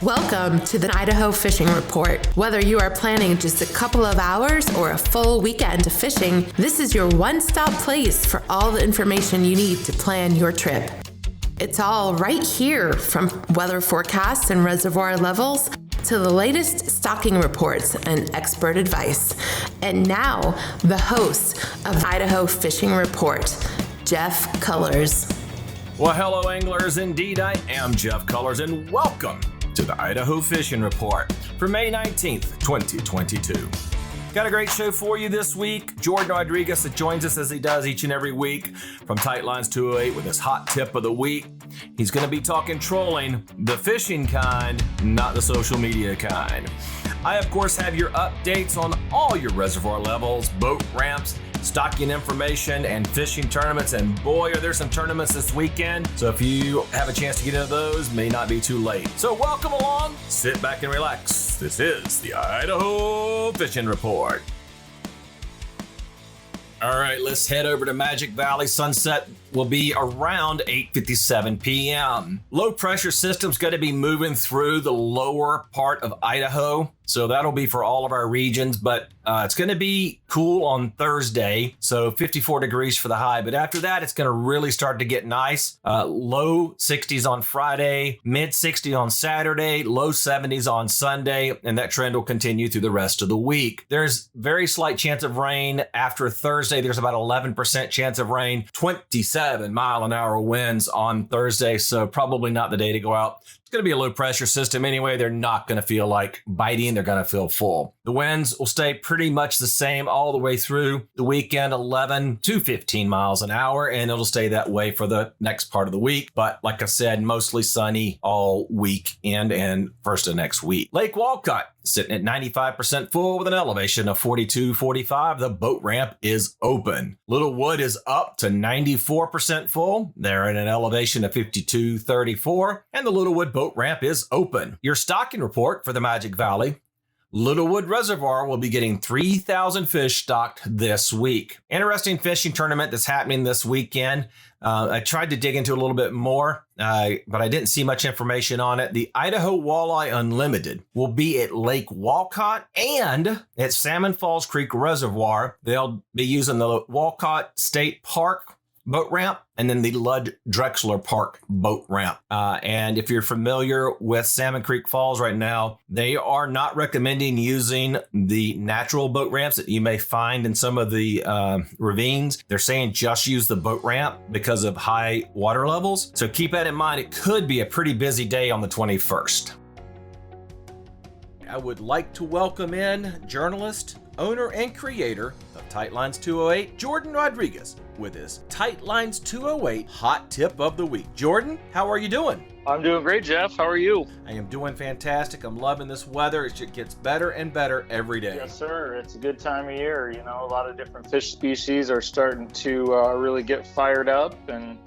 Welcome to the Idaho Fishing Report. Whether you are planning just a couple of hours or a full weekend of fishing, this is your one-stop place for all the information you need to plan your trip. It's all right here, from weather forecasts and reservoir levels to the latest stocking reports and expert advice. And now, the host of Idaho Fishing Report, Jeff Cullers. Well, hello anglers. Indeed, I am Jeff Cullers, and welcome to the Idaho Fishing Report for May 19th, 2022. Got a great show for you this week. Jordan Rodriguez that joins us as he does each and every week from Tightlines 208 with his hot tip of the week. He's going to be talking trolling, the fishing kind, not the social media kind. I, of course, have your updates on all your reservoir levels, boat ramps, stocking information, and fishing tournaments. And boy, are there some tournaments this weekend. So if you have a chance to get into those, may not be too late. So welcome along, sit back and relax. This is the Idaho Fishing Report. All right, let's head over to Magic Valley. Sunset will be around 8:57 p.m. Low pressure system's going to be moving through the lower part of Idaho. So that'll be for all of our regions, but it's going to be cool on Thursday. So 54 degrees for the high. But after that, it's going to really start to get nice. Low 60s on Friday, mid 60s on Saturday, low 70s on Sunday. And that trend will continue through the rest of the week. There's very slight chance of rain after Thursday. There's about 11% chance of rain, 27 mile an hour winds on Thursday. So probably not the day to go out. It's going to be a low pressure system anyway. They're not going to feel like biting. They're going to feel full. The winds will stay pretty much the same all the way through the weekend, 11 to 15 miles an hour, and it'll stay that way for the next part of the week. But like I said, mostly sunny all weekend and first of next week. Lake Walcott sitting at 95% full with an elevation of 42-45. The boat ramp is open. Littlewood is up to 94% full. They're at an elevation of 52-34, and the Littlewood boat ramp is open. Your stocking report for the Magic Valley. Littlewood Reservoir will be getting 3,000 fish stocked this week. Interesting fishing tournament that's happening this weekend. I tried to dig into it a little bit more, but I didn't see much information on it. The Idaho Walleye Unlimited will be at Lake Walcott and at Salmon Falls Creek Reservoir. They'll be using the Walcott State Park boat ramp and then the Lud Drexler Park boat ramp. And if you're familiar with Salmon Creek Falls right now, they are not recommending using the natural boat ramps that you may find in some of the ravines. They're saying just use the boat ramp because of high water levels. So keep that in mind. It could be a pretty busy day on the 21st. I would like to welcome in journalist, owner, and creator of Tightlines 208, Jordan Rodriguez, with his Tightlines 208 Hot Tip of the Week. Jordan, how are you doing? I'm doing great, Jeff. How are you? I am doing fantastic. I'm loving this weather. It gets better and better every day. Yes, sir. It's a good time of year. You know, a lot of different fish species are starting to really get fired up. And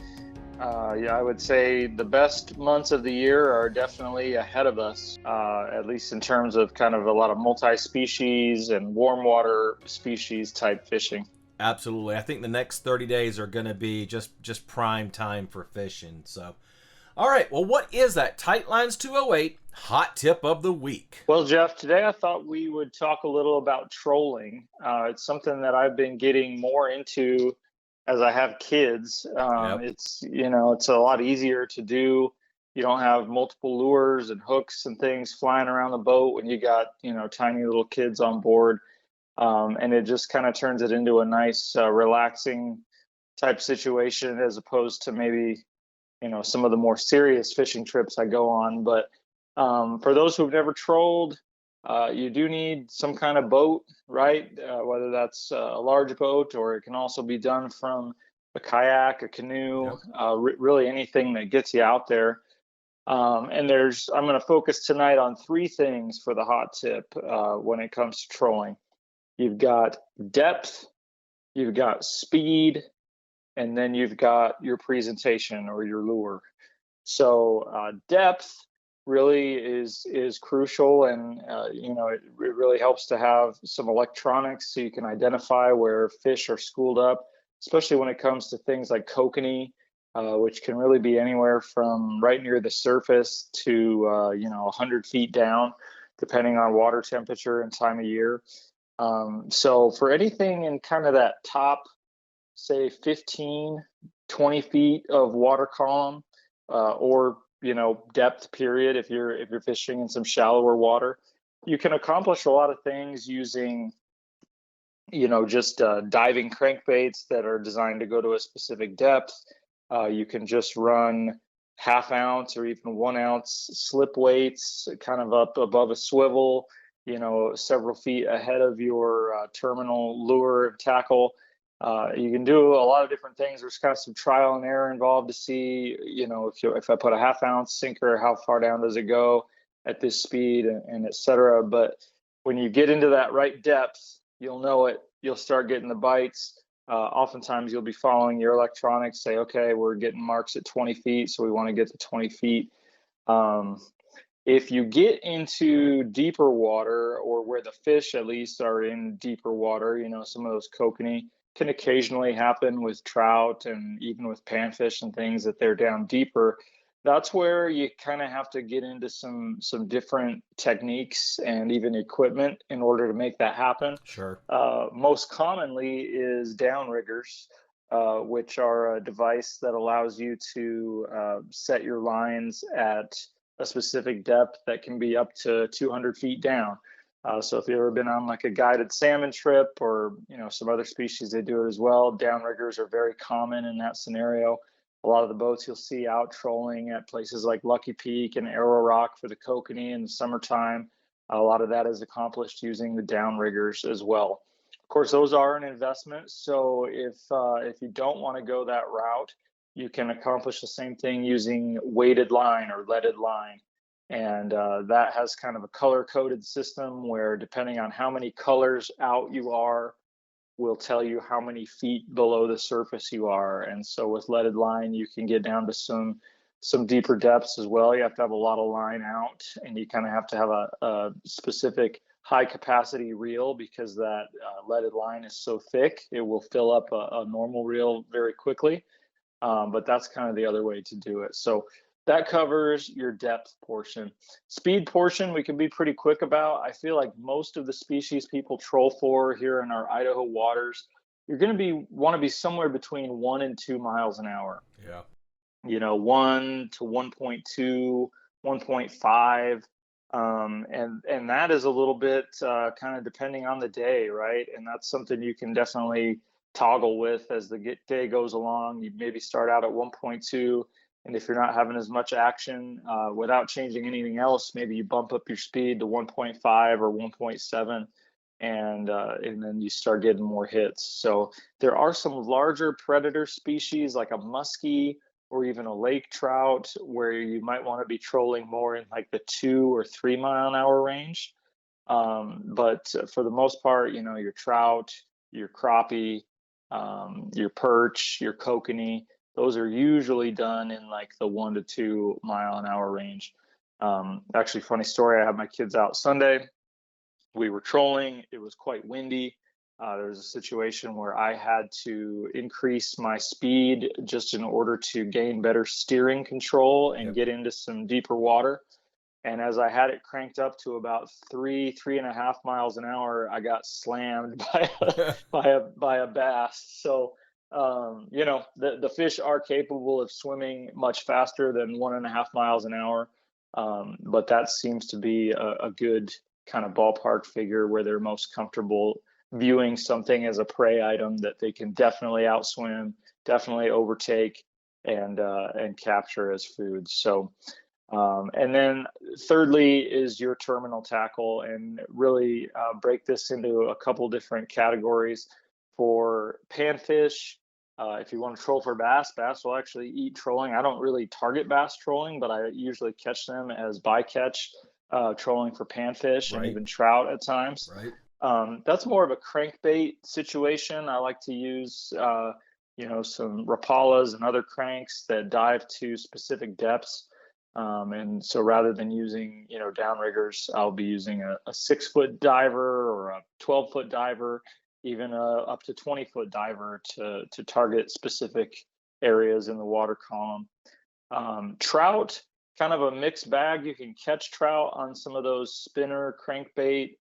I would say the best months of the year are definitely ahead of us, at least in terms of kind of a lot of multi-species and warm water species type fishing. Absolutely. I think the next 30 days are going to be just prime time for fishing. So, all right. Well, what is that Tightlines 208 Hot Tip of the Week? Well, Jeff, today I thought we would talk a little about trolling. It's something that I've been getting more into as I have kids. It's a lot easier to do. You don't have multiple lures and hooks and things flying around the boat when you got, tiny little kids on board. And it just kind of turns it into a nice, relaxing type situation as opposed to maybe, some of the more serious fishing trips I go on. But for those who've never trolled, you do need some kind of boat, right? Whether that's a large boat or it can also be done from a kayak, a canoe, really anything that gets you out there. And I'm going to focus tonight on three things for the hot tip when it comes to trolling. You've got depth, you've got speed, and then you've got your presentation or your lure. So depth really is crucial, and it really helps to have some electronics so you can identify where fish are schooled up, especially when it comes to things like kokanee which can really be anywhere from right near the surface to 100 feet down, depending on water temperature and time of year. So for anything in kind of that top, say 15, 20 feet of water column, or depth period, if you're fishing in some shallower water, you can accomplish a lot of things using just diving crankbaits that are designed to go to a specific depth. You can just run 1/2 ounce or even 1 ounce slip weights kind of up above a swivel, several feet ahead of your terminal lure tackle. You can do a lot of different things. There's kind of some trial and error involved to see, if I put a 1/2 ounce sinker, how far down does it go at this speed, and et cetera. But when you get into that right depth, you'll know it. You'll start getting the bites. Oftentimes you'll be following your electronics, say, okay, we're getting marks at 20 feet, so we want to get to 20 feet. If you get into deeper water, or where the fish at least are in deeper water, some of those kokanee can occasionally happen with trout and even with panfish and things, that they're down deeper. That's where you kind of have to get into some different techniques and even equipment in order to make that happen. Sure. Most commonly is downriggers, which are a device that allows you to set your lines at a specific depth that can be up to 200 feet down. So if you've ever been on like a guided salmon trip, or some other species, they do it as well. Downriggers are very common in that scenario. A lot of the boats you'll see out trolling at places like Lucky Peak and Arrow Rock for the kokanee in the summertime, a lot of that is accomplished using the downriggers as well. Of course, those are an investment. So if you don't want to go that route, you can accomplish the same thing using weighted line or leaded line. And that has kind of a color-coded system where, depending on how many colors out you are, will tell you how many feet below the surface you are. And so with leaded line, you can get down to some deeper depths as well. You have to have a lot of line out, and you kind of have to have a specific high capacity reel, because that leaded line is so thick, it will fill up a normal reel very quickly. But that's kind of the other way to do it. So that covers your depth portion. Speed portion, we can be pretty quick about. I feel like most of the species people troll for here in our Idaho waters, you're going to want to be somewhere between 1 and 2 miles an hour. Yeah. 1 to 1.2, 1.5. And that is a little bit kind of depending on the day, right? And that's something you can definitely toggle with as the day goes along. You maybe start out at 1.2. And if you're not having as much action, without changing anything else, maybe you bump up your speed to 1.5 or 1.7, and then you start getting more hits. So there are some larger predator species like a muskie or even a lake trout where you might want to be trolling more in like the 2 or 3 mile an hour range. But for the most part, your trout, your crappie, your perch, your kokanee, those are usually done in like the 1 to 2 mile an hour range. Actually, funny story, I had my kids out Sunday. We were trolling. It was quite windy. There was a situation where I had to increase my speed just in order to gain better steering control and get into some deeper water. And as I had it cranked up to about 3.5 miles an hour, I got slammed by a bass. So the fish are capable of swimming much faster than 1.5 miles an hour. But that seems to be a good kind of ballpark figure where they're most comfortable viewing something as a prey item that they can definitely outswim, definitely overtake, and capture as food. So, and then thirdly is your terminal tackle, and really break this into a couple different categories. For panfish, if you want to troll for bass will actually eat trolling. I don't really target bass trolling, but I usually catch them as bycatch trolling for panfish and even trout at times. Right. That's more of a crankbait situation. I like to use, some Rapalas and other cranks that dive to specific depths. And so rather than using, downriggers, I'll be using a 6-foot diver or a 12-foot diver, even up to 20-foot diver to target specific areas in the water column. Trout, kind of a mixed bag. You can catch trout on some of those spinner crankbait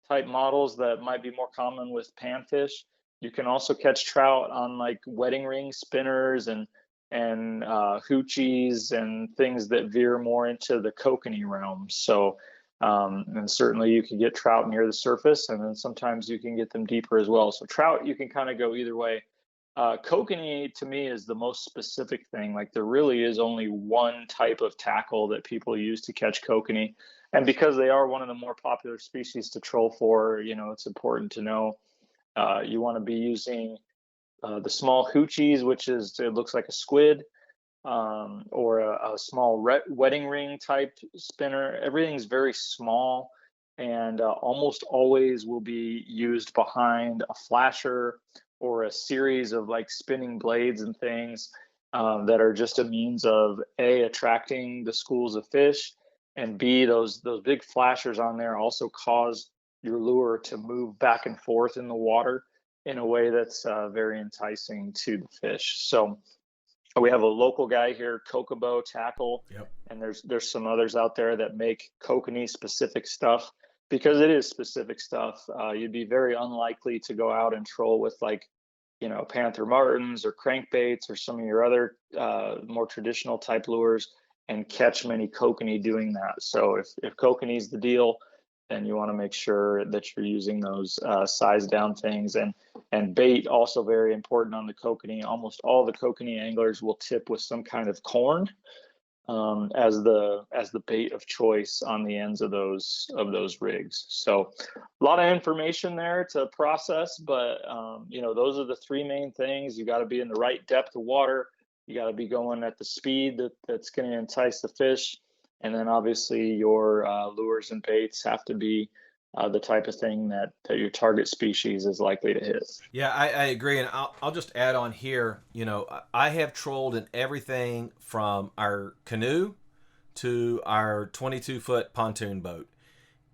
type models that might be more common with panfish. You can also catch trout on like wedding ring spinners and hoochies and things that veer more into the kokanee realm. So, and certainly you can get trout near the surface, and then sometimes you can get them deeper as well. So trout, you can kind of go either way. Kokanee to me is the most specific thing. Like there really is only one type of tackle that people use to catch kokanee. And because they are one of the more popular species to troll for, it's important to know you want to be using the small hoochies, which it looks like a squid, or a small wedding ring type spinner. Everything's very small and almost always will be used behind a flasher or a series of like spinning blades and things that are just a means of A, attracting the schools of fish, and B, those big flashers on there also cause your lure to move back and forth in the water in a way that's very enticing to the fish. So we have a local guy here, Kokobo Tackle, yep. And there's some others out there that make kokanee specific stuff. Because it is specific stuff, you'd be very unlikely to go out and troll with like, Panther Martins or crankbaits or some of your other more traditional type lures and catch many kokanee doing that. So if kokanee is the deal, then you want to make sure that you're using those size down things. And bait, also very important on the kokanee. Almost all the kokanee anglers will tip with some kind of corn as the bait of choice on the ends of those rigs. So a lot of information there to process, but those are the three main things. You got to be in the right depth of water. You got to be going at the speed that's going to entice the fish. And then obviously your lures and baits have to be the type of thing that your target species is likely to hit. Yeah, I agree. And I'll just add on here, I have trolled in everything from our canoe to our 22-foot pontoon boat.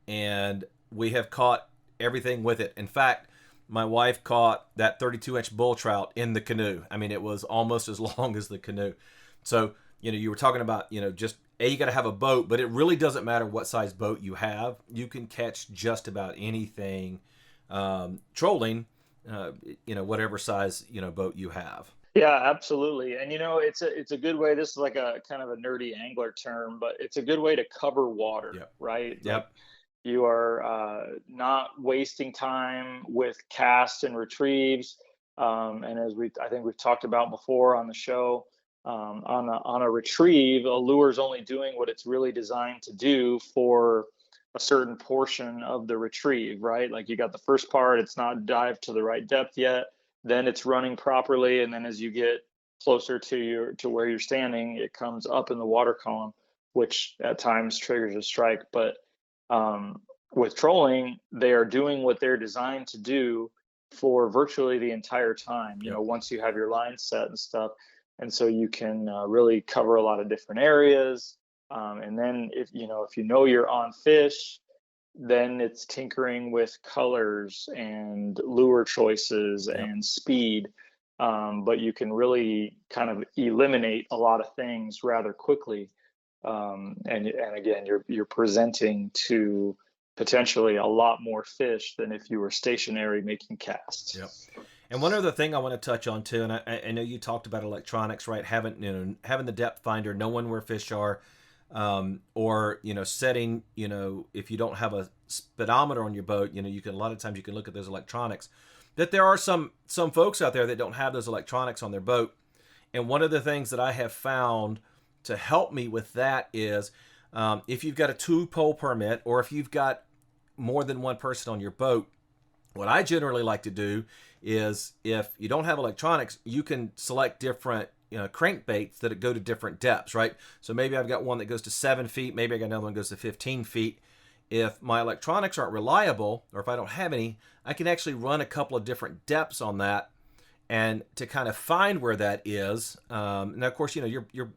And we have caught everything with it. In fact, my wife caught that 32-inch bull trout in the canoe. I mean, it was almost as long as the canoe. So, you were talking about, just you got to have a boat, but it really doesn't matter what size boat you have. You can catch just about anything trolling, whatever size, boat you have. Yeah, absolutely. And, it's a good way. This is like a kind of a nerdy angler term, but it's a good way to cover water, yep. Right? Yep. Like you are not wasting time with cast and retrieves. And as I think we've talked about before on the show, on a retrieve, a lure is only doing what it's really designed to do for a certain portion of the retrieve, right? Like you got the first part, it's not dived to the right depth yet, then it's running properly, and then as you get closer to where you're standing, it comes up in the water column, which at times triggers a strike. But with trolling, they are doing what they're designed to do for virtually the entire time, once you have your line set and stuff. And so you can really cover a lot of different areas. And then if you're on fish, then it's tinkering with colors and lure choices and speed. But you can really kind of eliminate a lot of things rather quickly. And again, you're presenting to potentially a lot more fish than if you were stationary making casts. Yep. And one other thing I want to touch on too, and I know you talked about electronics, right? Having the depth finder, knowing where fish are, or setting, if you don't have a speedometer on your boat, you can a lot of times you can look at those electronics. That there are some folks out there that don't have those electronics on their boat, and one of the things that I have found to help me with that is if you've got a 2-pole permit, or if you've got more than one person on your boat, what I generally like to do is if you don't have electronics, you can select different crankbaits that go to different depths, right? So maybe I've got one that goes to 7 feet, maybe I got another one that goes to 15 feet. If my electronics aren't reliable, or if I don't have any, I can actually run a couple of different depths on that, and to kind of find where that is. Now, of course, you're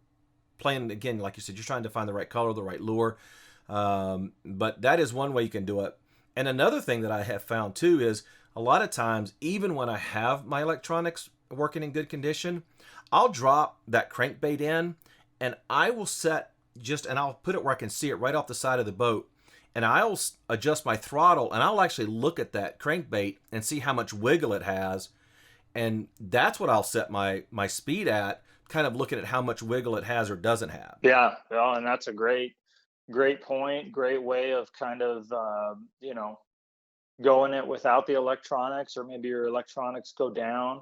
playing, again, like you said, you're trying to find the right color, the right lure. But that is one way you can do it. And another thing that I have found too is a lot of times, even when I have my electronics working in good condition, I'll drop that crankbait in, and I will and I'll put it where I can see it right off the side of the boat. And I'll adjust my throttle, and I'll actually look at that crankbait and see how much wiggle it has. And that's what I'll set my speed at, kind of looking at how much wiggle it has or doesn't have. Yeah, well, and that's a great point, great way of kind of, going it without the electronics, or maybe your electronics go down.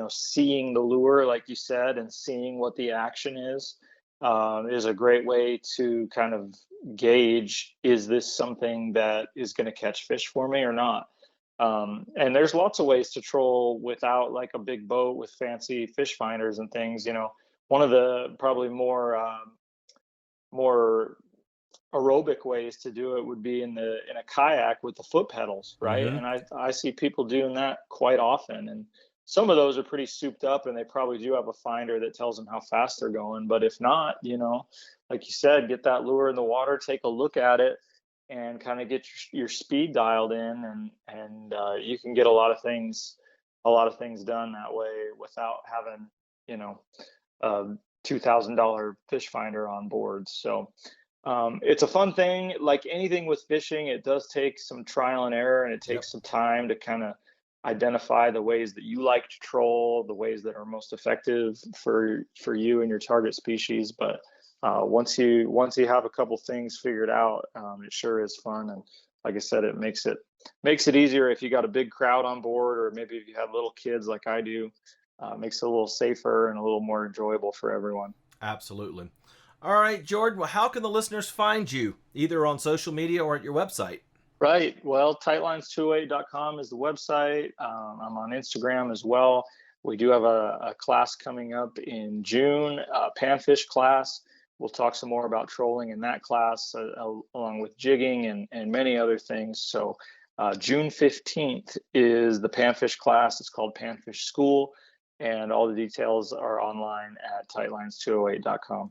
Seeing the lure, like you said, and seeing what the action is a great way to kind of gauge, is this something that is going to catch fish for me or not? And there's lots of ways to troll without like a big boat with fancy fish finders and things. One of the probably more aerobic ways to do it would be in a kayak with the foot pedals, right? Mm-hmm. And I see people doing that quite often, and some of those are pretty souped up, and they probably do have a finder that tells them how fast they're going. But if not, like you said, get that lure in the water, take a look at it, and kind of get your speed dialed in, and you can get a lot of things done that way without having a $2,000 fish finder on board. So it's a fun thing. Like anything with fishing, it does take some trial and error, and it takes some time to kind of identify the ways that you like to troll, the ways that are most effective for you and your target species. But once you have a couple things figured out, it sure is fun. And like I said, it makes it easier if you got a big crowd on board, or maybe if you have little kids like I do. Makes it a little safer and a little more enjoyable for everyone. Absolutely. All right, Jordan, well, how can the listeners find you, either on social media or at your website? Right. Well, Tightlines208.com is the website. I'm on Instagram as well. We do have a class coming up in June, a panfish class. We'll talk some more about trolling in that class, along with jigging and many other things. So June 15th is the panfish class. It's called Panfish School, and all the details are online at Tightlines208.com.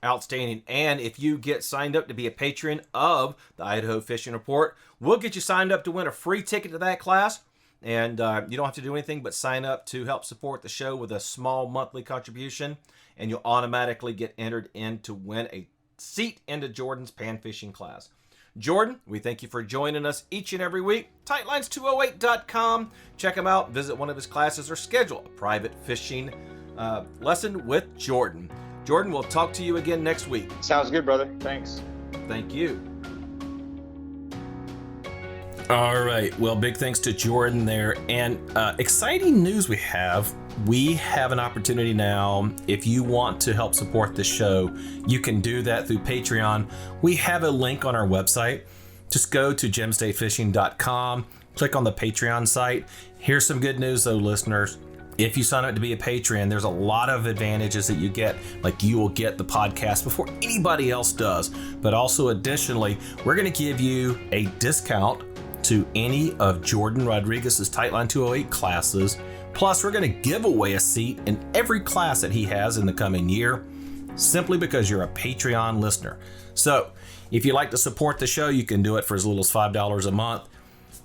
Outstanding. And if you get signed up to be a patron of the Idaho Fishing Report, we'll get you signed up to win a free ticket to that class. And you don't have to do anything but sign up to help support the show with a small monthly contribution, and you'll automatically get entered in to win a seat into Jordan's pan fishing class. Jordan, we thank you for joining us each and every week. Tightlines208.com. Check him out, visit one of his classes, or schedule a private fishing lesson with Jordan. Jordan, we'll talk to you again next week. Sounds good, brother. Thanks. Thank you. All right. Well, big thanks to Jordan there. And exciting news we have. We have an opportunity now. If you want to help support the show, you can do that through Patreon. We have a link on our website. Just go to gemstatefishing.com, click on the Patreon site. Here's some good news, though, listeners. If you sign up to be a Patreon, there's a lot of advantages that you get. Like, you will get the podcast before anybody else does. But also, additionally, we're going to give you a discount to any of Jordan Rodriguez's Tightline 208 classes. Plus, we're going to give away a seat in every class that he has in the coming year, simply because you're a Patreon listener. So, if you'd like to support the show, you can do it for as little as $5 a month.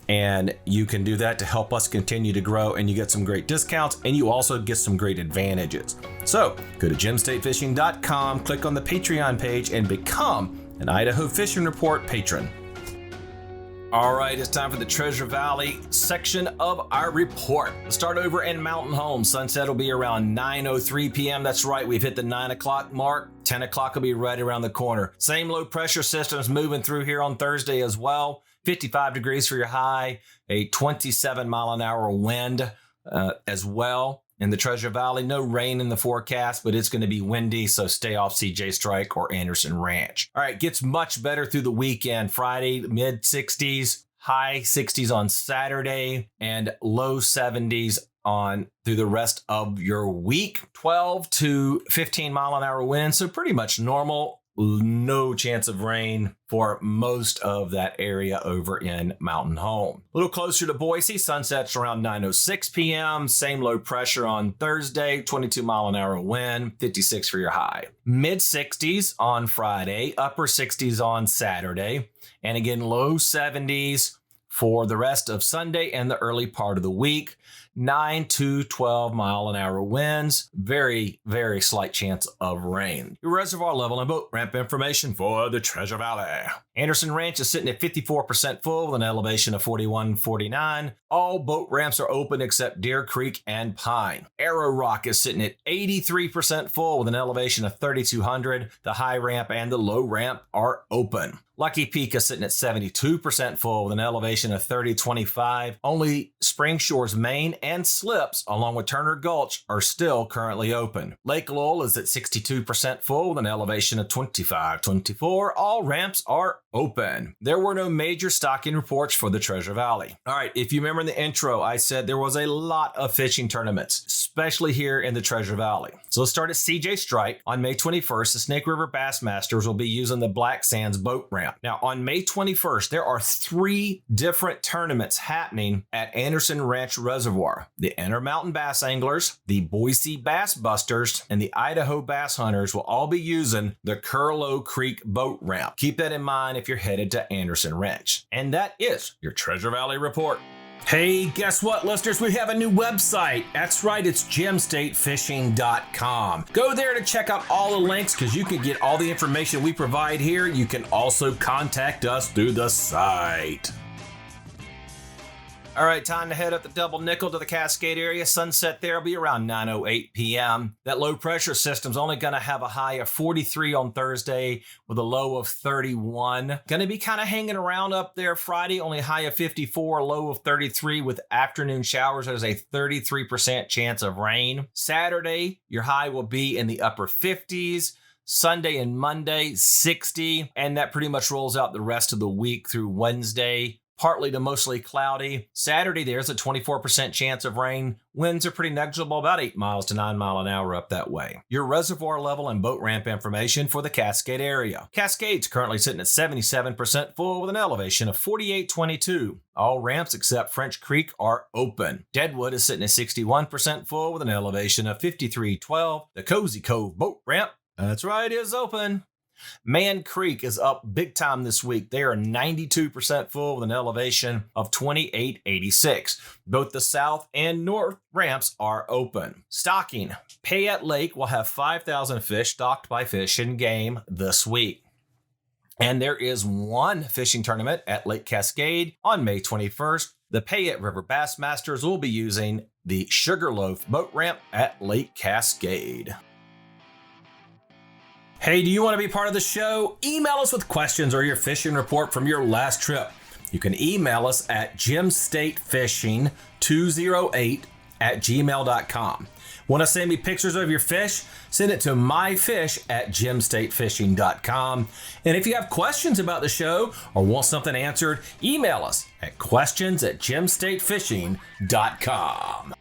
And you can do that to help us continue to grow, and you get some great discounts, and you also get some great advantages. So go to gemstatefishing.com, click on the Patreon page, and become an Idaho Fishing Report patron. All right, it's time for the Treasure Valley section of our report. Let's start over in Mountain Home. Sunset will be around 9:03 p.m. That's right, we've hit the 9 o'clock mark. 10 o'clock will be right around the corner. Same low pressure systems moving through here on Thursday as well. 55 degrees for your high, a 27 mile an hour wind as well in the Treasure Valley. No rain in the forecast, but it's going to be windy, so stay off CJ Strike or Anderson Ranch. All right, gets much better through the weekend. Friday, mid 60s, high 60s on Saturday, and low 70s on through the rest of your week. 12 to 15 mile an hour wind, so pretty much normal. No chance of rain for most of that area over in Mountain Home. A little closer to Boise, sunsets around 9:06 p.m. Same low pressure on Thursday, 22 mile an hour wind, 56 for your high. Mid 60s on Friday, upper 60s on Saturday, and again low 70s for the rest of Sunday and the early part of the week. 9 to 12 mile an hour winds. Very, very slight chance of rain. Your reservoir level and boat ramp information for the Treasure Valley. Anderson Ranch is sitting at 54% full with an elevation of 4149. All boat ramps are open except Deer Creek and Pine. Arrow Rock is sitting at 83% full with an elevation of 3200. The high ramp and the low ramp are open. Lucky Peak is sitting at 72% full with an elevation of 3025. Only Spring Shores Main and Slips, along with Turner Gulch, are still currently open. Lake Lowell is at 62% full with an elevation of 2524. All ramps are open. There were no major stocking reports for the Treasure Valley. All right, if you remember in the intro, I said there was a lot of fishing tournaments, especially here in the Treasure Valley. So let's start at CJ Strike. On May 21st, the Snake River Bassmasters will be using the Black Sands boat ramp. Now, on May 21st, there are 3 different tournaments happening at Anderson Ranch Reservoir. The Intermountain Bass Anglers, the Boise Bass Busters, and the Idaho Bass Hunters will all be using the Curlew Creek boat ramp. Keep that in mind if you're headed to Anderson Ranch. And that is your Treasure Valley Report. Hey, guess what, listeners? We have a new website. That's right, it's gemstatefishing.com. Go there to check out all the links because you can get all the information we provide here. You can also contact us through the site. All right, time to head up the Double Nickel to the Cascade area. Sunset there will be around 9:08 p.m. That low pressure system's only going to have a high of 43 on Thursday with a low of 31. Going to be kind of hanging around up there Friday, only high of 54, low of 33 with afternoon showers. There's a 33% chance of rain. Saturday, your high will be in the upper 50s. Sunday and Monday, 60. And that pretty much rolls out the rest of the week through Wednesday. Partly to mostly cloudy. Saturday, there's a 24% chance of rain. Winds are pretty negligible, about 8 miles to 9 miles an hour up that way. Your reservoir level and boat ramp information for the Cascade area. Cascade's currently sitting at 77% full with an elevation of 4822. All ramps except French Creek are open. Deadwood is sitting at 61% full with an elevation of 5312. The Cozy Cove boat ramp, that's right, is open. Man Creek is up big time this week. They are 92% full with an elevation of 2886. Both the south and north ramps are open. Stocking. Payette Lake will have 5,000 fish stocked by Fish and Game this week. And there is one fishing tournament at Lake Cascade on May 21st. The Payette River Bassmasters will be using the Sugarloaf boat ramp at Lake Cascade. Hey, do you want to be part of the show? Email us with questions or your fishing report from your last trip. You can email us at gemstatefishing208@gmail.com. Want to send me pictures of your fish? Send it to myfish@gemstatefishing.com. And if you have questions about the show or want something answered, email us at questions@gemstatefishing.com.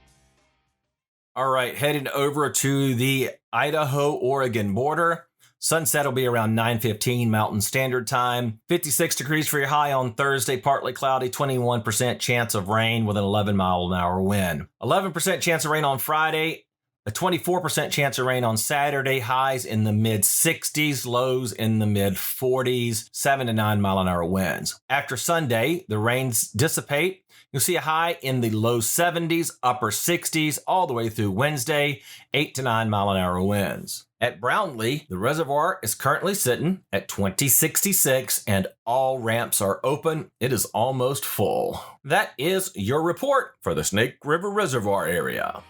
All right, heading over to the Idaho-Oregon border. Sunset will be around 9:15 Mountain Standard Time. 56 degrees for your high on Thursday, partly cloudy, 21% chance of rain with an 11 mile an hour wind. 11% chance of rain on Friday, a 24% chance of rain on Saturday, highs in the mid-60s, lows in the mid-40s, 7 to 9 mile an hour winds. After Sunday, the rains dissipate. You'll see a high in the low 70s, upper 60s, all the way through Wednesday, 8 to 9 mile an hour winds. At Brownlee, the reservoir is currently sitting at 2066 and all ramps are open. It is almost full. That is your report for the Snake River Reservoir area.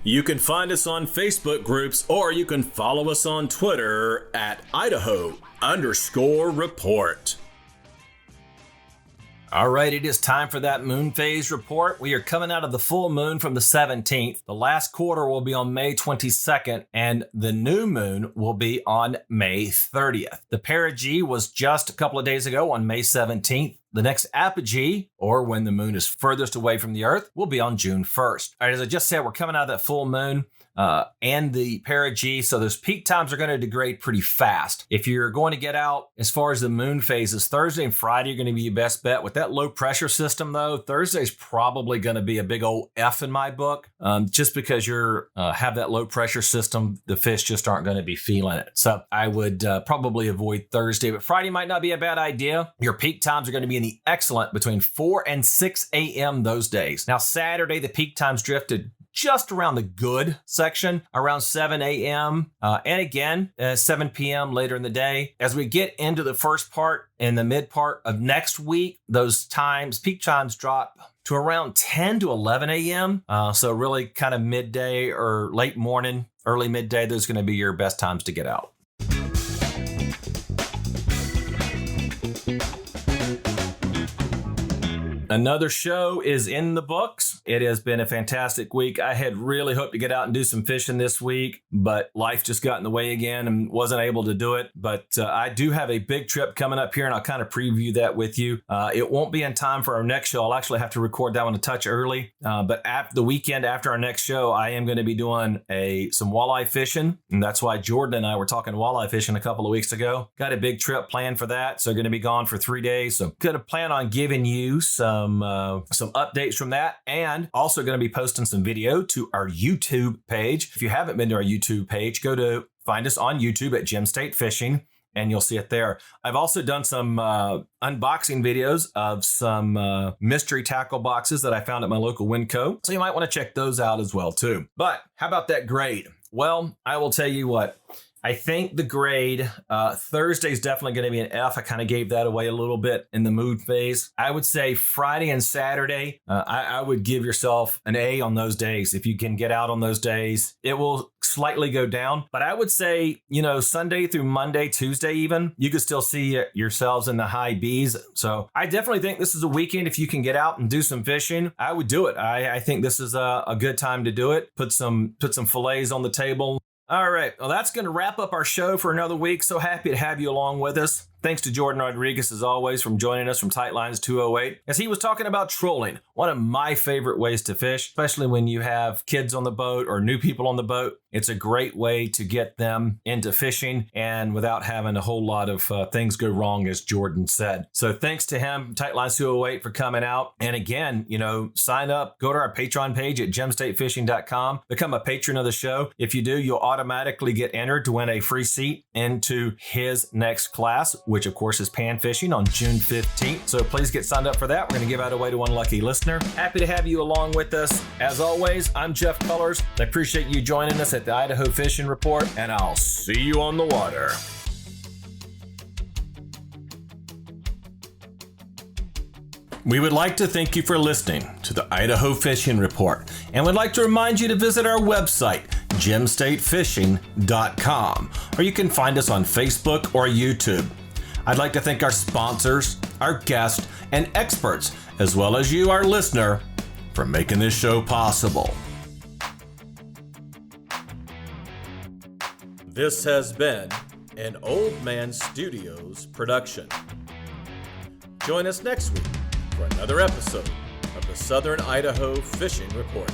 You can find us on Facebook groups or you can follow us on Twitter at Idaho_report. All right, it is time for that moon phase report. We are coming out of the full moon from the 17th. The last quarter will be on May 22nd, and the new moon will be on May 30th. The perigee was just a couple of days ago on May 17th. The next apogee, or when the moon is furthest away from the Earth, will be on June 1st. All right, as I just said, we're coming out of that full moon. and the perigee. So those peak times are going to degrade pretty fast. If you're going to get out as far as the moon phases, Thursday and Friday are going to be your best bet. With that low pressure system, though, Thursday's probably going to be a big old F in my book, just because you're have that low pressure system. The fish just aren't going to be feeling it. So I would probably avoid Thursday, but Friday might not be a bad idea. Your peak times are going to be in the excellent between 4 and 6 a.m. those days. Now, Saturday, the peak times drifted just around the good section, around 7 a.m. And again, 7 p.m. later in the day. As we get into the first part and the mid part of next week, those times, peak times drop to around 10 to 11 a.m. So really kind of midday or late morning, early midday, those are going to be your best times to get out. Another show is in the books. It has been a fantastic week. I had really hoped to get out and do some fishing this week, but life just got in the way again and wasn't able to do it. But I do have a big trip coming up here, and I'll kind of preview that with you. It won't be in time for our next show. I'll actually have to record that one a touch early. But after the weekend after our next show, I am going to be doing some walleye fishing. And that's why Jordan and I were talking walleye fishing a couple of weeks ago. Got a big trip planned for that. So going to be gone for 3 days. So going to plan on giving you some updates from that, and also going to be posting some video to our YouTube page. If you haven't been to our YouTube page, find us on YouTube at Gem State Fishing, and you'll see it there. I've also done some unboxing videos of some mystery tackle boxes that I found at my local Winco, so you might want to check those out as well too. But how about that grade? Well, I will tell you what. I think the grade, Thursday is definitely going to be an F. I kind of gave that away a little bit in the mood phase. I would say Friday and Saturday, I would give yourself an A on those days. If you can get out on those days, it will slightly go down. But I would say, Sunday through Monday, Tuesday even, you could still see yourselves in the high Bs. So I definitely think this is a weekend. If you can get out and do some fishing, I would do it. I think this is a good time to do it. Put some fillets on the table. All right. Well, that's going to wrap up our show for another week. So happy to have you along with us. Thanks to Jordan Rodriguez, as always, from joining us from Tightlines 208, as he was talking about trolling, one of my favorite ways to fish, especially when you have kids on the boat or new people on the boat. It's a great way to get them into fishing and without having a whole lot of things go wrong, as Jordan said. So thanks to him, Tightlines 208, for coming out. And again, sign up, go to our Patreon page at gemstatefishing.com, become a patron of the show. If you do, you'll automatically get entered to win a free seat into his next class, which of course is pan fishing on June 15th. So please get signed up for that. We're going to give out away to one lucky listener. Happy to have you along with us. As always, I'm Jeff Cullers. I appreciate you joining us at the Idaho Fishing Report, and I'll see you on the water. We would like to thank you for listening to the Idaho Fishing Report, and would like to remind you to visit our website, gemstatefishing.com, or you can find us on Facebook or YouTube. I'd like to thank our sponsors, our guests, and experts, as well as you, our listener, for making this show possible. This has been an Old Man Studios production. Join us next week for another episode of the Southern Idaho Fishing Report.